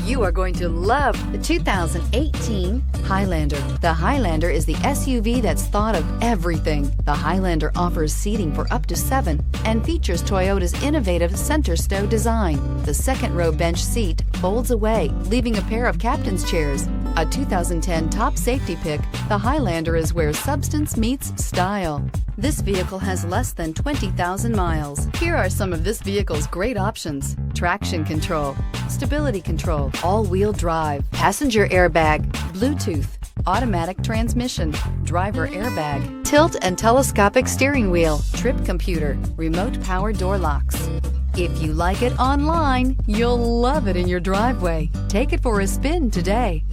You are going to love the 2018 Highlander. The Highlander is the SUV that's thought of everything. The Highlander offers seating for up to 7 and features Toyota's innovative center stow design. The second row bench seat folds away, leaving a pair of captain's chairs. A 2010 top safety pick, the Highlander is where substance meets style. This vehicle has less than 20,000 miles. Here are some of this vehicle's great options: traction control, stability control, all-wheel drive, passenger airbag, Bluetooth, automatic transmission, driver airbag, tilt and telescopic steering wheel, trip computer, remote power door locks. If you like it online, you'll love it in your driveway. Take it for a spin today.